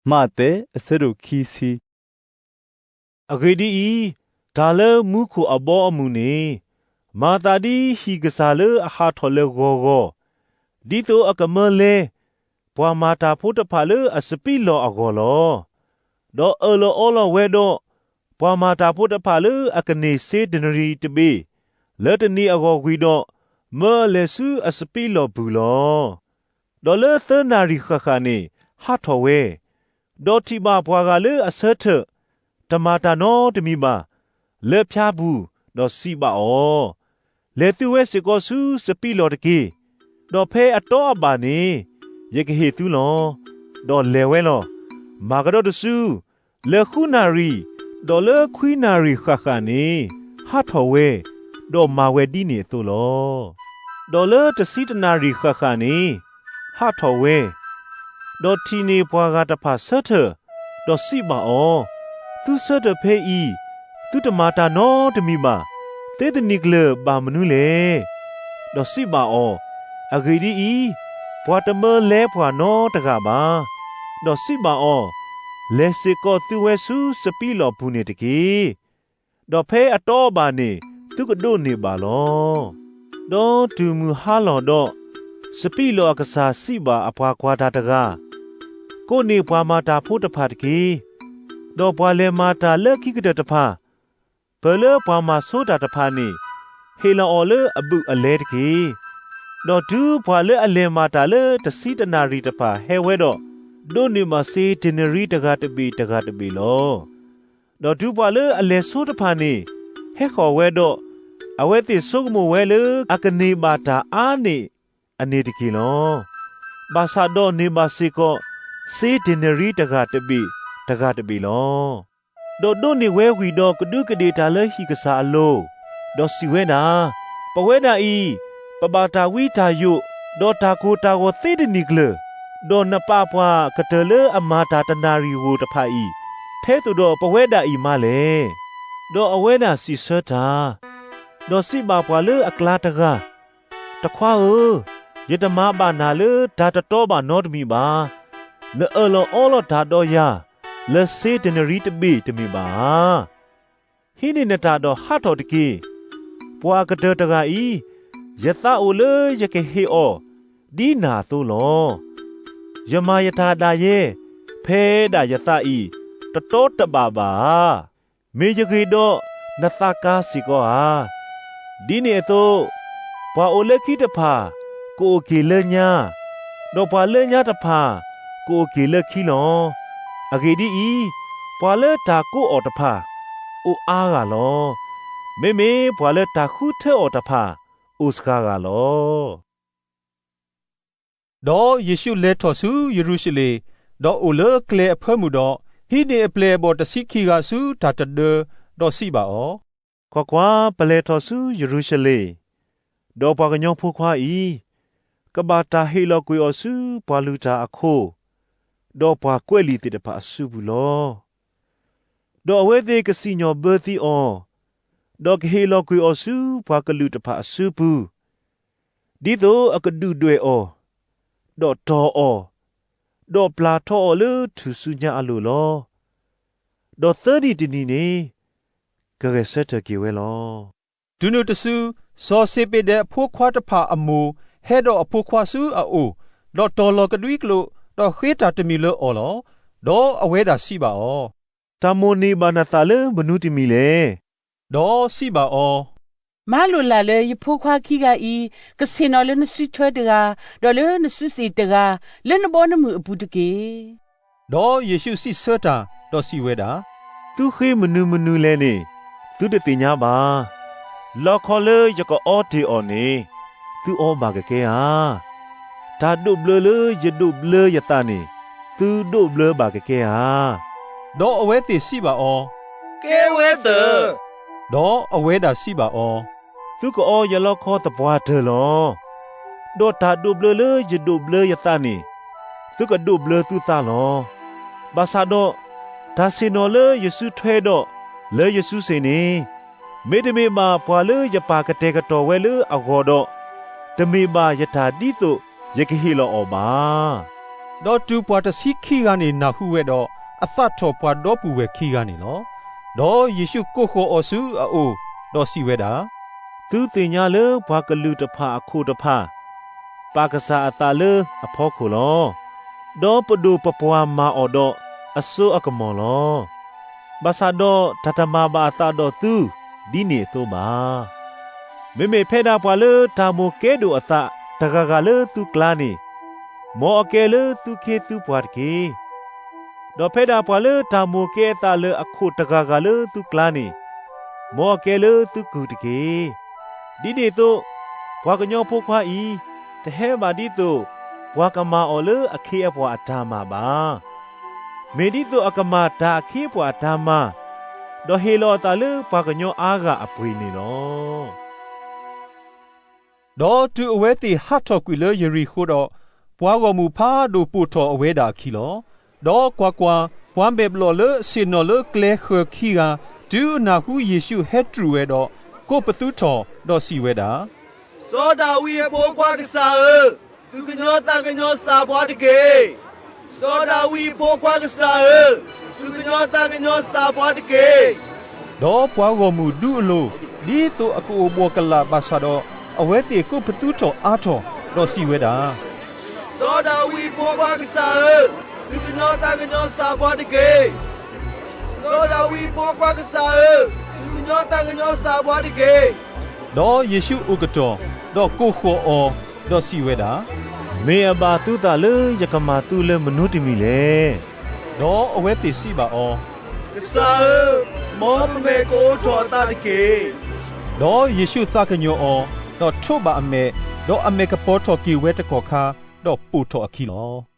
มาเตอสรุคีซีအဂေဒီဒါလမုခုအဘောအမှုနေမာတာဒီဟီကစားလအခါထော်လေဂောဂောဒီတိုအကမလဲပွာမာတာဖို့တဖာလအစပိလောအဂောလောဒေါ်အလောအလောဝဲတော့ပွာမာတာဖို့တဖာလအကနေစေဒနရီတပေလက်တနီအဂောဂွီတော့မဲလေဆူအစပိလောဘူးလောဒေါ်လသနာရီခခနေဟာထော်ဝဲဒေါ်တီမာပွာကလအဆတ်ထတမတာနောတမီမာလက်ဖြားဘူးတော့စီပါအောလေသူဝဲစကောဆူစပီလောတကေတော့ဖဲအတော့အပါနေယေကဟေသူလောတော့လေဝဲလောမာကတော့တဆူလေခုနာရီတော့လေခွီနာရီခခနေဟာထော်ဝဲတော့မာဝဲဒီနေသူလောတော့လေတစီတနာရီခခနေဟာထော်ဝဲတော့တီနေပွားကတဖာဆတ်ထတော့စီပါအောသူဆတ်တဖဲဤသူတမာတာနောတမီမာတေတနိကလဘာမနုလေတော့စီပါအောအဂေဒီဤပွာတမလဲပွာနောတကပါတော့စီပါအောလေစေကောသူဝဲဆူစပီလောဘူးနေတကေတော့ဖဲအတော့ပါနေသူကဒိုနေပါလောတော့တူမူဟာလောတော့စပီလောအကစားစီပါအပွားခွာတာတကားကိုနေပွာမာတာဖို့တဖာတကေတော့ပွာလေမာတာလက်ခိကတတဖာဘလပွာမာဆိုတာတဖာနေဟေလောအော်လအပုအလဲတကေတော့ဒူပွာလေအလဲမာတာလေတစီတနာရီတဖာဟဲဝဲတော့ဒိုနေမစေဒင်နရီတကားတပီလောတော့ဒူပွာလေအလဲဆိုတဖာနေဟဲခေါ်ဝဲတော့အဝဲတိဆုကမဝဲလေအကနေမာတာအာနေအနေတကေလောဘာသာတော့နေမစေကောစေဒင်နရီတကားတပီလောဒိုနေဝဲဝီတော့ကဒုကဒေတာလဲဟီကစားအလိုဒေါ်စီဝဲနာပဝဲနာဤပဘာတာဝီတာယုဒေါ်တာကိုတာကိုသေဒနိကလဒေါ်နပပွားကတလအမာတာတနာရီဝတဖာဤထဲသူတော့ပဝဲတာဤမလဲဒေါ်အဝဲနာစီဆတာဒေါ်စီပါပွားလအကလာတကတခွာယတမဘာနာလဒါတတော်ဘာနောတမီပါလေအလောအောလောဒါတော့ယာလက်စေဒနရီတပိတမီပါဟိနေနတာတော့ဟာတော်တကေပွာကတဲ့တကဤယသအိုလေယကေဟေအောဒီနာသို့လောယမယထာတာရဲ့ဖဲဒါယသဤတတော်တပါပါမေယကေတော့နသကာစီကောဟာဒီနေသို့ပွာအိုလက်ခိတဖာကိုကေလညာတော့ပွာလညာတဖာကိုကေလက်ခိလောအဂေဒီဤပွာလက်တာကိုအော်တဖာအိုအားကလောမေပွာလက်တာခုထဲအော်တဖာအိုစကာကလောဒေါ်ယေရှုလက်တော်စုယေရုရှလေဒေါ်အိုလကလေအဖမှုတော့ဟိနေအပလေဘောတစီခီကစုတာတဒဒေါ်စီပါအောကွာပလေတော်စုယေရုရှလေဒေါ်ပွာကညောဖူခွာဤကဘာတာဟေလောကွေအောစုပွာလူတာအခုဒေါ်ပွာကွဲလီတဲ့ဖာစုဘူးလောဒေါ်ဝဲသေးကစီညောဘသီအောဒေါ်ကဟေလောကွေအောစုပွာကလူတဖာစုဘူးဒီတော့အကဒူတွေအောဒေါ်တော်အောဒေါ်ပလာထောလူသူစုညာအလိုလောဒေါ်30တနီနေကရဆက်တကေဝဲလောဒုနုတဆူစောစေပေတဲ့ဖိုးခွားတဖာအမူဟဲတော့အဖိုးခွားစုအိုဒေါ်တော်လောကဒွိကလို့ဒေါ်ခေတာတမီလောအော်လောဒေါ်အဝဲတာစီပါအောတမိုနီဘာနာတာလေဘနုတိမီလေဒေါ်စီပါအောမာလိုလာလေယဖိုးခွားခိကဤကစင်နော်လနစုထွဲတကဒေါ်လနစုစီတကလနဘောနမှုအပူတကေဒေါ်ယေရှုစီဆတာဒေါ်စီဝဲတာသူခေမနုလဲနေသူတတိညာပါလော်ခေါ်လေယကအော်တီအော်နေသူအော်ဘာကကေဟာဒါဒုဘလယဒုဘလယတနေသူဒုဘလဘာကကေဟာဒေါ်အဝဲတိစီပါအောကဲဝဲတဒေါ်အဝဲတာစီပါအောသူကအော်ယလော်ခေါ်တပွားတယ်လောဒေါ်ဒါဒုဘလယဒုဘလယတနေသူကဒုဘလသူသားလောဘာသာတော့ဒါစင်နော်လေယေစုထွဲတော့လေယေစုစေနေမေတမေမာပွာလေယပါကတဲ့ကတော်ဝဲလေအဂေါ်တော့တမေမာယထာတိတုယကဟီလောအောပါ ดอตูปวาตสิขีกานีนาหูเวดออัตถอปวาดอปูเวขีกานีลอดอเยซูโกโคอสูอโอดอสิเวดาသူတင်ညာလေဘွားကလူတဖာအခုတဖာပါကစားအတာလေအဖောခုလောဒေါ်ပဒူပပွားမာအော်တော့အစိုးအကမော်လောဘာသာတော့တတမဘာတာတော့သူဒီနေတော့ပါမေမေဖဲတာပွားလေတာမိုကဲဒိုအတာတကကလေသူကလာနေမောအကဲလေသူခေသူပွားတကေဒေါ်ဖဲတာပွားလေတာမိုကဲတာလေအခုတကကလေသူကလာနေမောအကဲလေသူကူတကေဒီနေတော့ဘွားကညောဖို့ခွာဤတဟဲမာဒီတော့ဘွားကမာအော်လေအခေအပွားအတာမှာပါမေဒီတော့အကမာတာအခေပွားတာမှာဒေါ်ဟေလောတာလေဘွားကညောအားကအပွေနေနော်ဒေါ်တူအဝဲတီဟတ်တော်ကွေလေယရီခိုတော့ဘွားကမူဖာဒိုပူတော်အဝဲတာခီလောဒေါ်ကွာကွာဘွမ်ဘေဘလောလေစင်နော်လေကလေခခီကဒူနာဟုယေရှုဟက်ထရူဝဲတော့ကိုပသူတော်ဒေါ်စီဝဲတာစောဒာဝီဘောကွာကစားသူကညောတကညောစာဘွားတကေစောဒာဝီဘောကွာကစားသူကညောတကညောစာဘွားတကေဒေါ်ပွားကမူဒူအလိုဒီတော့အကူဘောကလာဘာသာတော့အဝဲတီကိုပသူတော်အားတော်ဒေါ်စီဝဲတာစောဒာဝီဘောကွာကစားသူကညောတကညောစာဘွားတကေစောဒာဝီဘောကွာကစားသူကညောတကညောစာဘွားတကေဒေါ်ယေရှုဥကတော်ဒေါ်ကိုခေါ်အော်ဒေါ်စီဝဲတာမေအဘာသူတာလေယကမာသူလေမနုတမီလေဒေါ်အဝဲတီစီပါအော်ကစားမောမေကိုတော်တာတကေဒေါ်ယေရှုသကညောအော်ဒေါ်ထုပါအမေဒေါ်အမေကပေါ်တော်ကီဝဲတကောခါဒေါ်ပူတော်အခီလော